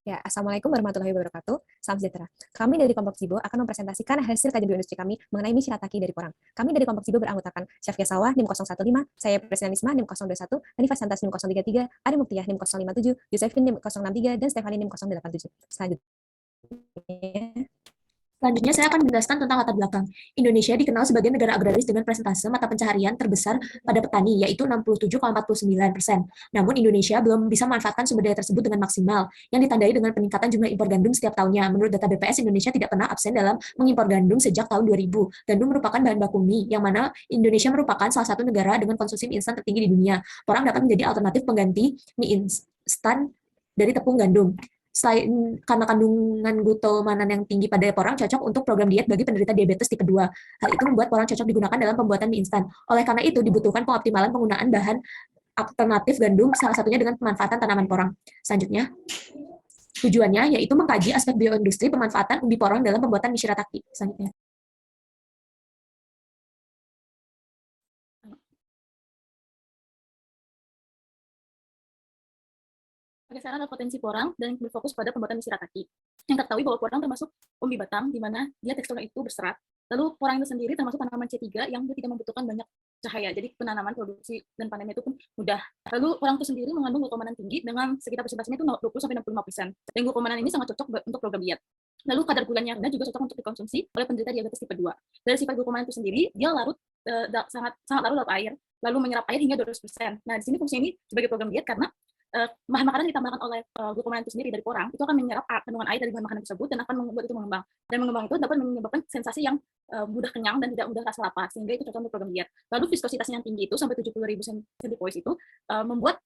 Ya, Assalamualaikum warahmatullahi wabarakatuh. Salam sejahtera. Kami dari kelompok Zibo akan mempresentasikan hasil kajian bioindustri kami mengenai mie shirataki dari porang. Kami dari kelompok Zibo beranggotakan Syafia Sawah, NIM 015, saya Presiden Isma, NIM 021, Hanifah Santas, NIM 033, Ari Muktiyah, NIM 057, Yusefin, NIM 063, dan Stefani, NIM 087. Selanjutnya, Selanjutnya, saya akan menjelaskan tentang latar belakang. Indonesia dikenal sebagai negara agraris dengan persentase mata pencaharian terbesar pada petani, yaitu 67,49%. Namun, Indonesia belum bisa memanfaatkan sumber daya tersebut dengan maksimal, yang ditandai dengan peningkatan jumlah impor gandum setiap tahunnya. Menurut data BPS, Indonesia tidak pernah absen dalam mengimpor gandum sejak tahun 2000. Gandum merupakan bahan baku mie, yang mana Indonesia merupakan salah satu negara dengan konsumsi mie instan tertinggi di dunia. Porang dapat menjadi alternatif pengganti mie instan dari tepung gandum. Selain karena kandungan glukomanan yang tinggi pada porang cocok untuk program diet bagi penderita diabetes tipe 2. Hal itu membuat porang cocok digunakan dalam pembuatan mie instan. Oleh karena itu, dibutuhkan pengoptimalan penggunaan bahan alternatif gandum, salah satunya dengan pemanfaatan tanaman porang. Selanjutnya, tujuannya yaitu mengkaji aspek bioindustri pemanfaatan umbi porang dalam pembuatan mie shirataki. Selanjutnya. Pergeseran adalah potensi porang dan berfokus pada pembuatan mie shirataki. Yang ketahui bahwa porang termasuk umbi batang, di mana dia teksturnya itu berserat. Lalu porang itu sendiri termasuk tanaman C3 yang dia tidak membutuhkan banyak cahaya, jadi penanaman, produksi, dan panennya itu pun mudah. Lalu porang itu sendiri mengandung glukomanan tinggi dengan sekitar persentasinya itu 20-65%. Dan glukomanan ini sangat cocok untuk program diet. Lalu kadar gulanya rendah juga cocok untuk dikonsumsi oleh penderita diabetes tipe 2. Dari sifat glukomanan itu sendiri, dia sangat larut dalam air, lalu menyerap air hingga 200%. Nah, di sini fungsinya ini sebagai program diet karena bahan makanan yang ditambahkan oleh glukomanan itu sendiri dari porang itu akan menyerap kandungan air dari bahan makanan tersebut dan akan membuat itu mengembang. Dan mengembang itu dapat menyebabkan sensasi yang mudah kenyang dan tidak mudah rasa lapar, sehingga itu cocok untuk program diet. Lalu viskositasnya yang tinggi itu sampai 70.000 centipoise itu membuat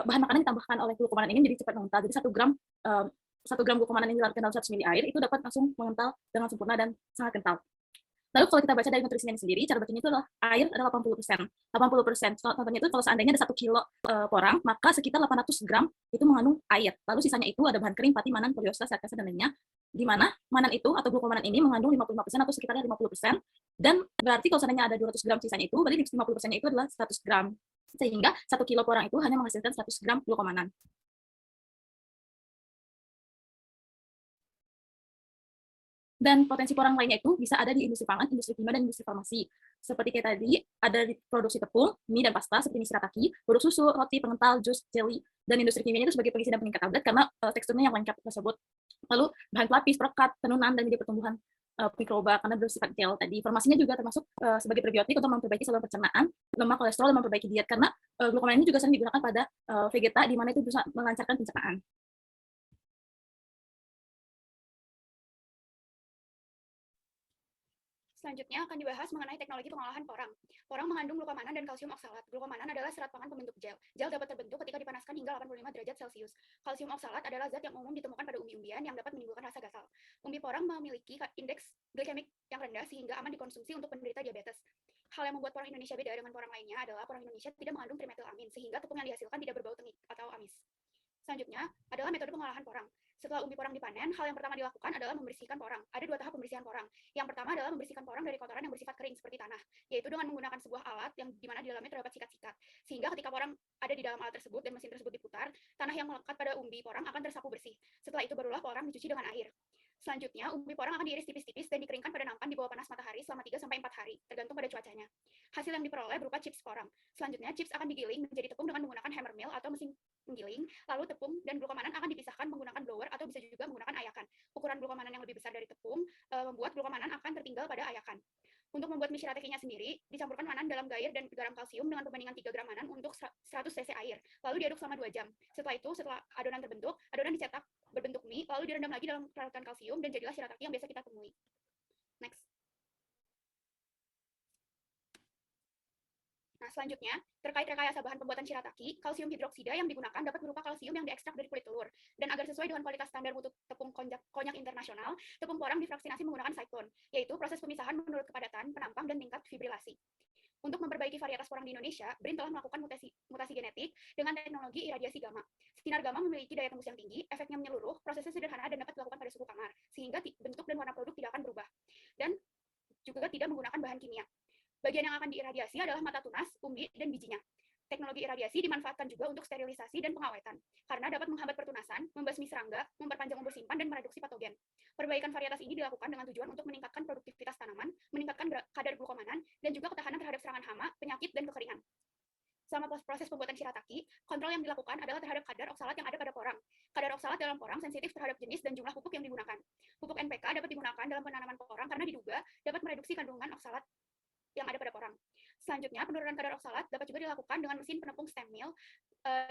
bahan makanan ditambahkan oleh glukomanan ini menjadi cepat mengental. Jadi 1 gram glukomanan yang dilarutkan dalam 100 ml air itu dapat langsung mengental dengan sempurna dan sangat kental. Lalu kalau kita baca dari nutrisinya sendiri, cara bacanya itu adalah air adalah 80%. 80%. Contohnya itu kalau seandainya ada 1 kilo porang, maka sekitar 800 gram itu mengandung air. Lalu sisanya itu ada bahan kering, pati, manan, poliosta, laktosa, dan lainnya. Di mana manan itu atau glukomanan ini mengandung 55% atau sekitarnya 50%. Dan berarti kalau seandainya ada 200 gram sisanya itu, berarti 50%-nya itu adalah 100 gram. Sehingga 1 kilo porang itu hanya menghasilkan 100 gram glukomanan. Dan potensi porang lainnya itu bisa ada di industri pangan, industri kimia, dan industri farmasi. Seperti kayak tadi, ada di produksi tepung, mie, dan pasta, seperti mie shirataki, produk susu, roti, pengental, jus, jelly, dan industri kimianya itu sebagai pengisi dan peningkat tablet karena teksturnya yang lengkap tersebut. Lalu bahan pelapis, perekat, tenunan, dan media pertumbuhan mikroba karena bersifat gel tadi. Formasinya juga termasuk sebagai prebiotik untuk memperbaiki saluran pencernaan, lemak, kolesterol, dan memperbaiki diet karena glukomanan ini juga sering digunakan pada vegeta di mana itu bisa melancarkan pencernaan. Selanjutnya akan dibahas mengenai teknologi pengolahan porang. Porang mengandung glukomanan dan kalsium oksalat. Glukomanan adalah serat pangan pembentuk gel. Gel dapat terbentuk ketika dipanaskan hingga 85 derajat Celcius. Kalsium oksalat adalah zat yang umum ditemukan pada umbi-umbian yang dapat menimbulkan rasa gasal. Umbi porang memiliki indeks glikemik yang rendah sehingga aman dikonsumsi untuk penderita diabetes. Hal yang membuat porang Indonesia beda dengan porang lainnya adalah porang Indonesia tidak mengandung trimetilamin sehingga tepung yang dihasilkan tidak berbau tengik atau amis. Selanjutnya adalah metode pengolahan porang. Setelah umbi porang dipanen, hal yang pertama dilakukan adalah membersihkan porang. Ada 2 tahap pembersihan porang. Yang pertama adalah membersihkan porang dari kotoran yang bersifat kering seperti tanah, yaitu dengan menggunakan sebuah alat yang dimana di dalamnya terdapat sikat-sikat. Sehingga ketika porang ada di dalam alat tersebut dan mesin tersebut diputar, tanah yang melekat pada umbi porang akan tersapu bersih. Setelah itu barulah porang dicuci dengan air. Selanjutnya, umbi porang akan diiris tipis-tipis dan dikeringkan pada nampan di bawah panas matahari selama 3-4 hari, tergantung pada cuacanya. Hasil yang diperoleh berupa chips porang. Selanjutnya, chips akan digiling menjadi tepung dengan menggunakan hammer mill atau mesin penggiling, lalu tepung dan glukomanan akan dipisahkan menggunakan blower atau bisa juga menggunakan ayakan. Ukuran glukomanan yang lebih besar dari tepung membuat glukomanan akan tertinggal pada ayakan. Untuk membuat mie shiratakinya sendiri, dicampurkan manan dalam gair dan garam kalsium dengan perbandingan 3 gram manan untuk 100 cc air. Lalu diaduk selama 2 jam. Setelah itu, setelah adonan terbentuk, adonan dicetak berbentuk mie, lalu direndam lagi dalam larutan kalsium dan jadilah shirataki yang biasa kita temui. Next. Nah, selanjutnya, terkait rekayasa bahan pembuatan shirataki, kalsium hidroksida yang digunakan dapat berupa kalsium yang diekstrak dari kulit telur. Dan agar sesuai dengan kualitas standar mutu tepung konyak internasional, tepung porang difraksinasi menggunakan siklon, yaitu proses pemisahan menurut kepadatan, penampang, dan tingkat fibrilasi. Untuk memperbaiki varietas porang di Indonesia, BRIN telah melakukan mutasi genetik dengan teknologi iradiasi gamma. Sinar gamma memiliki daya tembus yang tinggi, efeknya menyeluruh, prosesnya sederhana dan dapat dilakukan pada suhu kamar, sehingga bentuk dan warna produk tidak akan berubah. Dan juga tidak menggunakan bahan kimia. Bagian yang akan diiradiasi adalah mata tunas, umbi, dan bijinya. Teknologi iradiasi dimanfaatkan juga untuk sterilisasi dan pengawetan, karena dapat menghambat pertunasan, membasmi serangga, memperpanjang umur simpan, dan mereduksi patogen. Perbaikan varietas ini dilakukan dengan tujuan untuk meningkatkan produktivitas tanaman, meningkatkan kadar glukomanan, dan juga ketahanan terhadap serangan hama, penyakit, dan kekeringan. Selama proses pembuatan shirataki, kontrol yang dilakukan adalah terhadap kadar oksalat yang ada pada porang. Kadar oksalat dalam porang sensitif terhadap jenis dan jumlah pupuk yang digunakan. Pupuk NPK dapat digunakan dalam penanaman porang karena diduga dapat mereduksi kandungan oksalat yang ada pada porang. Selanjutnya, penurunan kadar oksalat dapat juga dilakukan dengan mesin penepung stem mill,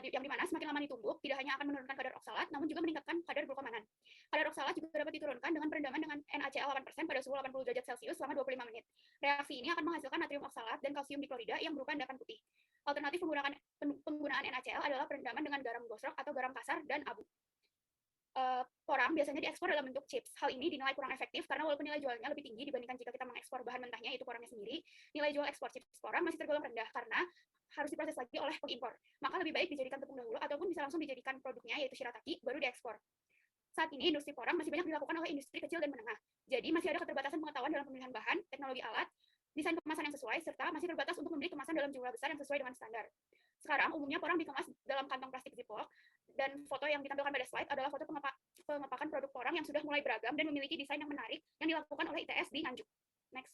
yang dimana semakin lama ditumbuk, tidak hanya akan menurunkan kadar oksalat, namun juga meningkatkan kadar glukomanan. Kadar oksalat juga dapat diturunkan dengan perendaman dengan NaCl 8% pada suhu 80 derajat Celcius selama 25 menit. Reaksi ini akan menghasilkan natrium oksalat dan kalsium diklorida yang berupa endapan putih. Alternatif penggunaan NaCl adalah perendaman dengan garam gosok atau garam kasar dan abu. Porang biasanya diekspor dalam bentuk chips. Hal ini dinilai kurang efektif karena walaupun nilai jualnya lebih tinggi dibandingkan jika kita mengekspor bahan mentahnya, yaitu porangnya sendiri, nilai jual ekspor chips porang masih tergolong rendah karena harus diproses lagi oleh pengimpor. Maka lebih baik dijadikan tepung dahulu ataupun bisa langsung dijadikan produknya, yaitu shirataki, baru diekspor. Saat ini industri porang masih banyak dilakukan oleh industri kecil dan menengah. Jadi masih ada keterbatasan pengetahuan dalam pemilihan bahan, teknologi alat, desain kemasan yang sesuai, serta masih terbatas untuk membeli kemasan dalam jumlah besar yang sesuai dengan standar. Sekarang, umumnya porang dikemas dalam kantong plastik Ziploc, dan foto yang ditampilkan pada slide adalah foto pengepakan produk porang yang sudah mulai beragam dan memiliki desain yang menarik yang dilakukan oleh ITS di Nganjuk. Next.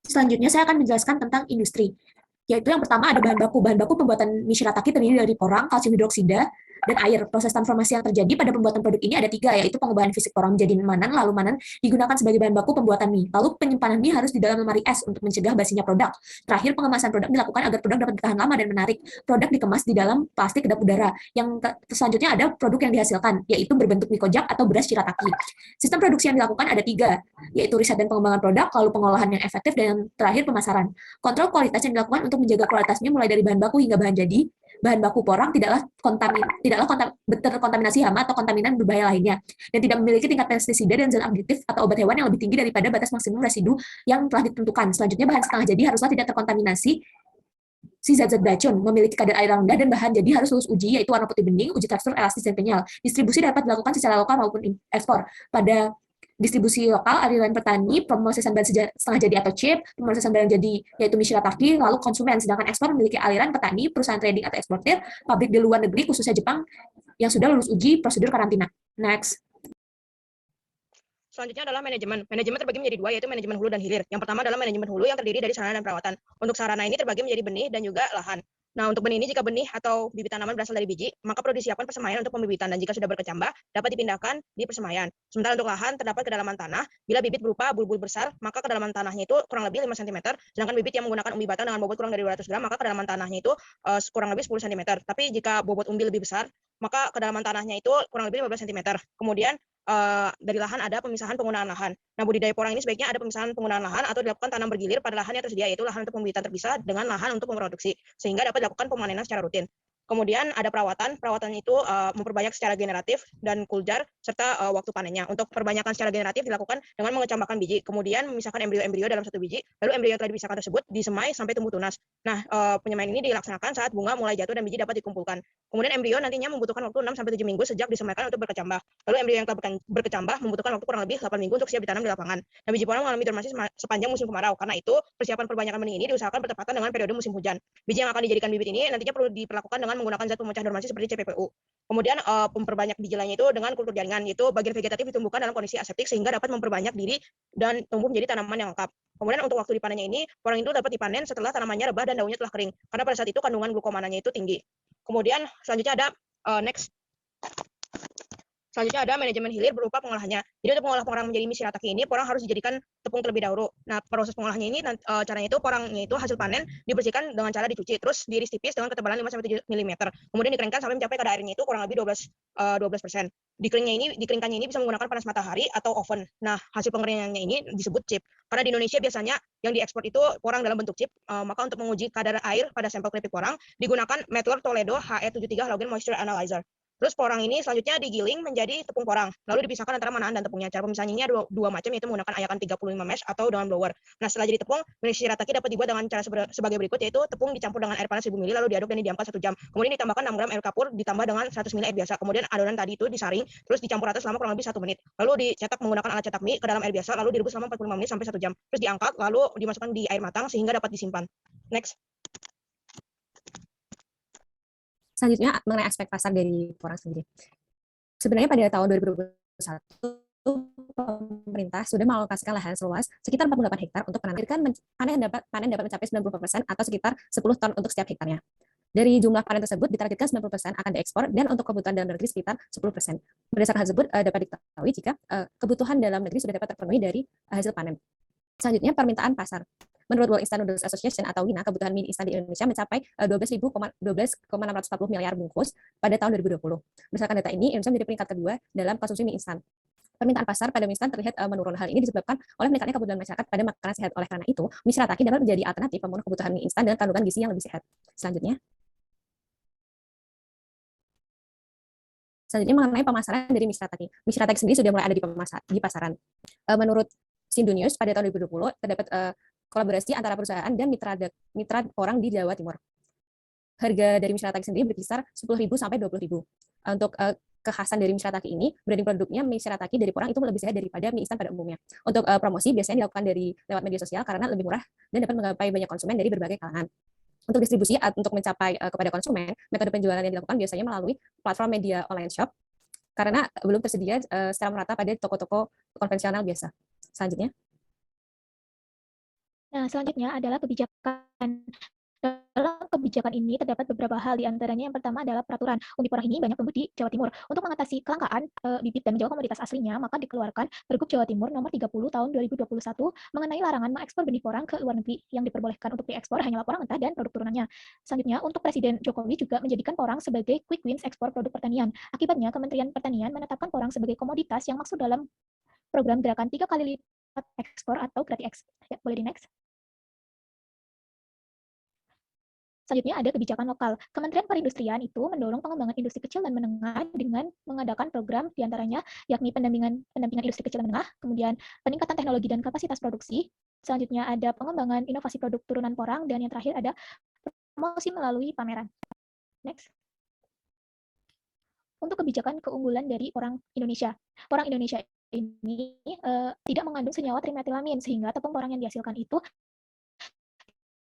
Selanjutnya saya akan menjelaskan tentang industri. Yaitu yang pertama ada bahan baku. Bahan baku pembuatan mie shirataki terdiri dari porang, kalsium hidroksida, dan air. Proses transformasi yang terjadi pada pembuatan produk ini ada 3, yaitu pengubahan fisik porang menjadi manan, lalu manan digunakan sebagai bahan baku pembuatan mie. Lalu penyimpanan mie harus di dalam lemari es untuk mencegah basinya produk. Terakhir, pengemasan produk dilakukan agar produk dapat bertahan lama dan menarik. Produk dikemas di dalam plastik kedap udara. Yang selanjutnya ada produk yang dihasilkan, yaitu berbentuk mie kojak atau beras shirataki. Sistem produksi yang dilakukan ada 3, yaitu riset dan pengembangan produk, lalu pengolahan yang efektif, dan yang terakhir pemasaran. Kontrol kualitas yang dilakukan untuk menjaga kualitas mie mulai dari bahan baku hingga bahan jadi. Bahan baku porang tidaklah terkontaminasi hama atau kontaminan berbahaya lainnya, dan tidak memiliki tingkat pestisida dan zat aditif atau obat hewan yang lebih tinggi daripada batas maksimum residu yang telah ditentukan. Selanjutnya, bahan setengah jadi haruslah tidak terkontaminasi si zat-zat beracun, memiliki kadar air rendah, dan bahan jadi harus lulus uji, yaitu warna putih bening, uji tekstur, elastis, dan kenyal. Distribusi dapat dilakukan secara lokal maupun ekspor. Pada distribusi lokal, aliran petani, pemrosesan bahan setengah jadi atau chip, pemrosesan barang jadi yaitu mie shirataki, lalu konsumen. Sedangkan ekspor memiliki aliran petani, perusahaan trading atau eksportir, pabrik di luar negeri, khususnya Jepang, yang sudah lulus uji prosedur karantina. Next. Selanjutnya adalah manajemen. Manajemen terbagi menjadi 2, yaitu manajemen hulu dan hilir. Yang pertama adalah manajemen hulu yang terdiri dari sarana dan perawatan. Untuk sarana ini terbagi menjadi benih dan juga lahan. Nah, untuk benih ini, jika benih atau bibit tanaman berasal dari biji, maka perlu disiapkan persemaian untuk pembibitan, dan jika sudah berkecambah, dapat dipindahkan di persemaian. Sementara untuk lahan, terdapat kedalaman tanah. Bila bibit berupa bulbul besar, maka kedalaman tanahnya itu kurang lebih 5 cm. Sedangkan bibit yang menggunakan umbi batang dengan bobot kurang dari 200 gram, maka kedalaman tanahnya itu kurang lebih 10 cm. Tapi jika bobot umbi lebih besar, maka kedalaman tanahnya itu kurang lebih 15 cm. Kemudian dari lahan ada pemisahan penggunaan lahan. Nah, budidaya porang ini sebaiknya ada pemisahan penggunaan lahan atau dilakukan tanam bergilir pada lahan yang tersedia, yaitu lahan untuk pembibitan terpisah dengan lahan untuk memproduksi, sehingga dapat dilakukan pemanenan secara rutin. Kemudian ada perawatan. Perawatan itu memperbanyak secara generatif dan kuljar serta waktu panennya. Untuk perbanyakan secara generatif dilakukan dengan mengecambahkan biji, kemudian memisahkan embrio-embrio dalam satu biji, lalu embrio yang telah dipisahkan tersebut disemai sampai tumbuh tunas. Nah, penyemaian ini dilaksanakan saat bunga mulai jatuh dan biji dapat dikumpulkan. Kemudian embrio nantinya membutuhkan waktu 6 sampai 7 minggu sejak disemaikan untuk berkecambah. Lalu embrio yang telah berkecambah membutuhkan waktu kurang lebih 8 minggu untuk siap ditanam di lapangan. Nah, biji porang mengalami dormansi sepanjang musim kemarau. Karena itu, persiapan perbanyakan benih ini diusahakan bertepatan dengan periode musim hujan. Biji yang akan dijadikan bibit ini nantinya perlu diperlakukan dengan menggunakan zat pemecah dormansi seperti CPPU. Kemudian memperbanyak biji lainnya itu dengan kultur jaringan, yaitu bagian vegetatif ditumbuhkan dalam kondisi aseptik sehingga dapat memperbanyak diri dan tumbuh menjadi tanaman yang lengkap. Kemudian untuk waktu dipanennya ini, porang itu dapat dipanen setelah tanamannya rebah dan daunnya telah kering, karena pada saat itu kandungan glukomananya itu tinggi. Kemudian selanjutnya ada next. Selanjutnya ada manajemen hilir berupa pengolahannya. Jadi untuk mengolah porang menjadi mie shirataki ini, porang harus dijadikan tepung terlebih dahulu. Nah, proses pengolahannya ini caranya itu porangnya itu hasil panen dibersihkan dengan cara dicuci, terus diiris tipis dengan ketebalan 5-7 mm. Kemudian dikeringkan sampai mencapai kadar airnya itu kurang lebih 12%. Dikeringkannya ini bisa menggunakan panas matahari atau oven. Nah, hasil pengeringannya ini disebut chip. Karena di Indonesia biasanya yang diekspor itu porang dalam bentuk chip, maka untuk menguji kadar air pada sampel keripik porang digunakan Mettler Toledo HE73 Halogen Moisture Analyzer. Terus porang ini selanjutnya digiling menjadi tepung porang, lalu dipisahkan antara manaan dan tepungnya. Cara pemisahannya ada dua macam, yaitu menggunakan ayakan 35 mesh atau dengan blower. Nah, setelah jadi tepung, shirataki dapat dibuat dengan cara sebagai berikut, yaitu tepung dicampur dengan air panas 1000 ml, lalu diaduk dan didiamkan 1 jam. Kemudian ditambahkan 6 gram air kapur, ditambah dengan 100 ml air biasa. Kemudian adonan tadi itu disaring, terus dicampur rata selama kurang lebih 1 menit. Lalu dicetak menggunakan alat cetak mie ke dalam air biasa, lalu direbus selama 45 menit sampai 1 jam. Terus diangkat, lalu dimasukkan di air matang sehingga dapat disimpan. Next. Selanjutnya mengenai aspek pasar dari porang sendiri. Sebenarnya pada tahun 2021 pemerintah sudah mengalokasikan lahan seluas sekitar 48 hektar untuk panen dapat mencapai 90% atau sekitar 10 ton untuk setiap hektarnya. Dari jumlah panen tersebut ditargetkan 90% akan diekspor dan untuk kebutuhan dalam negeri sekitar 10%. Berdasarkan hal tersebut dapat diketahui jika kebutuhan dalam negeri sudah dapat terpenuhi dari hasil panen. Selanjutnya permintaan pasar. Menurut World Instant Noodles Association atau WINA, kebutuhan mie instan di Indonesia mencapai 12,640 miliar bungkus pada tahun 2020. Berdasarkan data ini, Indonesia menjadi peringkat kedua dalam konsumsi mie instan. Permintaan pasar pada mie instan terlihat menurun. Hal ini disebabkan oleh meningkatnya kebutuhan masyarakat pada makanan sehat. Oleh karena itu, mie shirataki dapat menjadi alternatif pemenuh kebutuhan mie instan dengan kandungan gizi yang lebih sehat. Selanjutnya mengenai pemasaran dari mie shirataki. Mie shirataki sendiri sudah mulai ada di pasaran. Menurut Sindu News, pada tahun 2020 terdapat kolaborasi antara perusahaan dan mitra porang di Jawa Timur. Harga dari mie shirataki sendiri berkisar 10.000 sampai 20.000. Untuk kekhasan dari mie shirataki ini, branding produknya mie shirataki dari porang itu lebih sehat daripada mie instan pada umumnya. Untuk promosi biasanya dilakukan lewat media sosial karena lebih murah dan dapat menggapai banyak konsumen dari berbagai kalangan. Untuk distribusi untuk mencapai kepada konsumen, metode penjualan yang dilakukan biasanya melalui platform media online shop karena belum tersedia secara merata pada toko-toko konvensional biasa. Selanjutnya. Nah, selanjutnya adalah kebijakan. Dalam kebijakan ini terdapat beberapa hal, di antaranya yang pertama adalah peraturan. Umbi porang ini banyak tumbuh di Jawa Timur. Untuk mengatasi kelangkaan bibit dan menjaga komoditas aslinya, maka dikeluarkan Pergub Jawa Timur nomor 30 tahun 2021 mengenai larangan mengekspor benih porang ke luar negeri. Yang diperbolehkan untuk diekspor hanyalah porang mentah dan produk turunannya. Selanjutnya, untuk Presiden Jokowi juga menjadikan porang sebagai quick wins ekspor produk pertanian. Akibatnya, Kementerian Pertanian menetapkan porang sebagai komoditas yang masuk dalam program gerakan 3 kali lipat ekspor atau Grati Ekspor. Ya, boleh di next. Selanjutnya ada kebijakan lokal. Kementerian Perindustrian itu mendorong pengembangan industri kecil dan menengah dengan mengadakan program diantaranya yakni pendampingan industri kecil dan menengah, kemudian peningkatan teknologi dan kapasitas produksi. Selanjutnya ada pengembangan inovasi produk turunan porang, dan yang terakhir ada promosi melalui pameran. Next. Untuk kebijakan keunggulan dari porang Indonesia. Porang Indonesia ini tidak mengandung senyawa trimetilamin sehingga tepung porang yang dihasilkan itu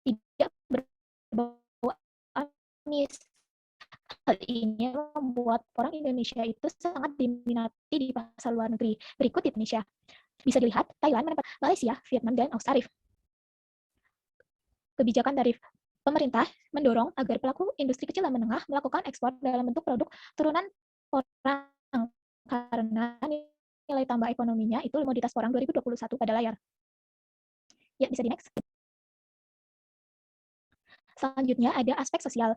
tidak berbau amis. Hal ini membuat porang Indonesia itu sangat diminati di pasar luar negeri. Berikut di Indonesia. Bisa dilihat Thailand, Malaysia, Vietnam, dan Australia. Kebijakan tarif. Pemerintah mendorong agar pelaku industri kecil dan menengah melakukan ekspor dalam bentuk produk turunan porang karena nilai tambah ekonominya itu komoditas porang 2021 pada layar. Ya, bisa di next. Selanjutnya ada aspek sosial.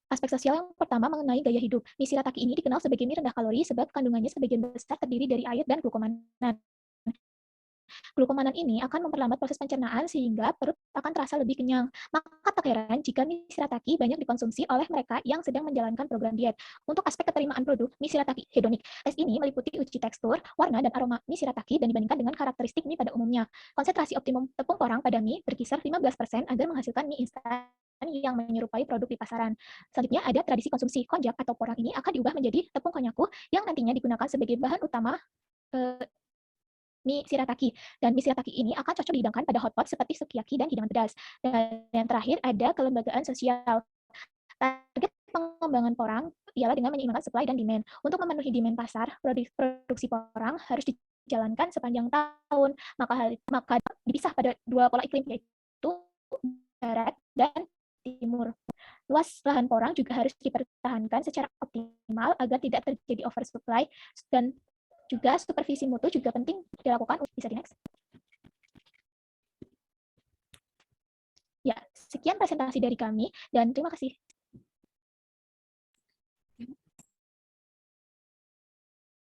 Aspek sosial yang pertama mengenai gaya hidup. Mie shirataki ini dikenal sebagai mie rendah kalori sebab kandungannya sebagian besar terdiri dari air dan glukomanan. Glukomanan ini akan memperlambat proses pencernaan sehingga perut akan terasa lebih kenyang. Maka tak heran jika mie shirataki banyak dikonsumsi oleh mereka yang sedang menjalankan program diet. Untuk aspek keterimaan produk, mie shirataki hedonik. Tes ini meliputi uji tekstur, warna, dan aroma mie shirataki dan dibandingkan dengan karakteristik mie pada umumnya. Konsentrasi optimum tepung porang pada mie berkisar 15% agar menghasilkan mie instan yang menyerupai produk di pasaran. Selanjutnya ada tradisi konsumsi. Konjak atau porang ini akan diubah menjadi tepung konyaku yang nantinya digunakan sebagai bahan utama mie shirataki. Dan mie shirataki ini akan cocok dihidangkan pada hotpot seperti sukiyaki dan hidangan pedas. Dan yang terakhir ada kelembagaan sosial. Target pengembangan porang ialah dengan menyeimbangkan supply dan demand. Untuk memenuhi demand pasar, produksi porang harus dijalankan sepanjang tahun. Maka dipisah pada dua pola iklim, yaitu barat dan timur. Luas lahan porang juga harus dipertahankan secara optimal agar tidak terjadi oversupply, dan juga supervisi mutu juga penting dilakukan. Bisa di next. Ya, sekian presentasi dari kami dan terima kasih.